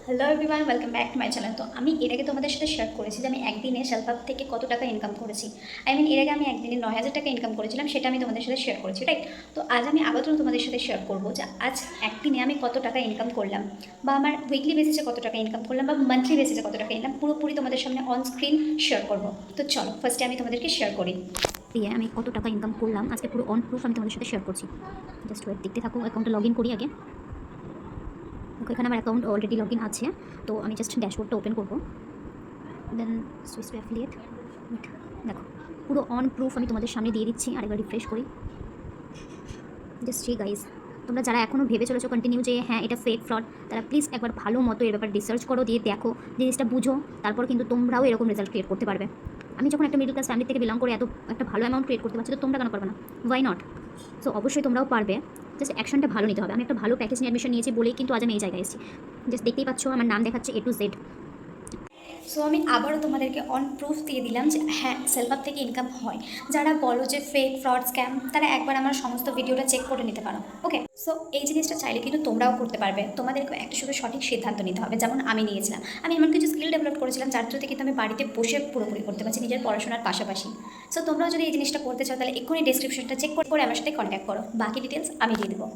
Hello everyone, welcome back to my channel. তো আমি এর আগে তোমাদের সাথে শেয়ার করেছি যে আমি একদিনে সেলফ হেল্প থেকে কত টাকা ইনকাম করেছি। এর আগে আমি একদিনে 9,000 টাকা ইনকাম করেছিলাম, সেটা আমি তোমাদের সাথে শেয়ার করেছি, রাইট? তো আজ আমি আবারও তোমাদের সাথে শেয়ার করবো যে আজ একদিনে আমি কত টাকা ইনকাম করলাম, বা আমার উইকলি বেসিসে কত টাকা ইনকাম করলাম, বা মান্থলি বেসিসে কত টাকা ইনকাম, পুরোপুরি তোমাদের সামনে অন স্ক্রিন শেয়ার করবো। তো চলো ফার্স্টে আমি তোমাদেরকে শেয়ার করি দিয়ে আমি কত টাকা ইনকাম করলাম আজকে পুরো অন প্রুফ আমি তোমাদের সাথে শেয়ার করছি। জাস্ট ওয়েট, দেখতে থাকো। অ্যাকাউন্টে লগ ইন করি আগে। ওকে, এখানে আমার অ্যাকাউন্ট অলরেডি লগ ইন আছে। তো আমি জাস্ট ড্যাশবোর্ডটা ওপেন করবো, দেন সুইচ টু অ্যাফিলিয়েট। দেখো, পুরো অন প্রুফ আমি তোমাদের সামনে দিয়ে দিচ্ছি। আরেকবার রিফ্রেশ করি। জাস্ট সি গাইজ, তোমরা যারা এখনও ভেবে চলেছো কন্টিনিউ যে হ্যাঁ এটা ফেক ফ্রড, তারা প্লিজ একবার ভালো মতো এর ব্যাপারে রিসার্চ করো, দিয়ে দেখো, জিনিসটা বুঝো, তারপর কিন্তু তোমরাও এরকম রেজাল্ট ক্রিয়েট করতে পারবে। আমি যখন একটা মিডল ক্লাস ফ্যামিলি থেকে বিলং করে এত একটা ভালো অ্যামাউন্ট ক্রিয়েট করতে পারছি, তো তোমরা কেন পারবে না? Why not? সো অবশ্যই তোমরাও পারবে। জাস্ট অ্যাকশনটা ভালো নিতে হবে। আমি একটা ভালো প্যাকেজ নিয়ে অ্যাডমিশন নিয়েছি বলেই কিন্তু আজ আমি এই জায়গায় এসেছি। জাস্ট দেখতেই পাচ্ছ আমার নাম দেখাচ্ছে A to Z। সো আমি আবারও তোমাদেরকে অন প্রুফ দিয়ে দিলাম যে হ্যাঁ, সেলফ হেল্প থেকে ইনকাম হয়। যারা বলো যে ফেক ফ্রড স্ক্যাম, তারা একবার আমার সমস্ত ভিডিওটা চেক করে নিতে পারো। ওকে, সো এই জিনিসটা চাইলে কিন্তু তোমরাও করতে পারবে। তোমাদেরকে একটা শুধু সঠিক সিদ্ধান্ত নিতে হবে, যেমন আমি নিয়েছিলাম। আমি এমন কিছু স্কিল ডেভেলপ করেছিলাম যার থ্রুতে কিন্তু আমি বাড়িতে বসে পুরোপুরি করতে পারছি নিজের পড়াশোনার পাশাপাশি। সো তোমরাও যদি এই জিনিসটা করতে চাও, তাহলে এক্ষুনি ডেসক্রিপশনটা চেক করে আমার সাথে কন্ট্যাক্ট করো। বাকি ডিটেলস আমি দিয়ে দেবো।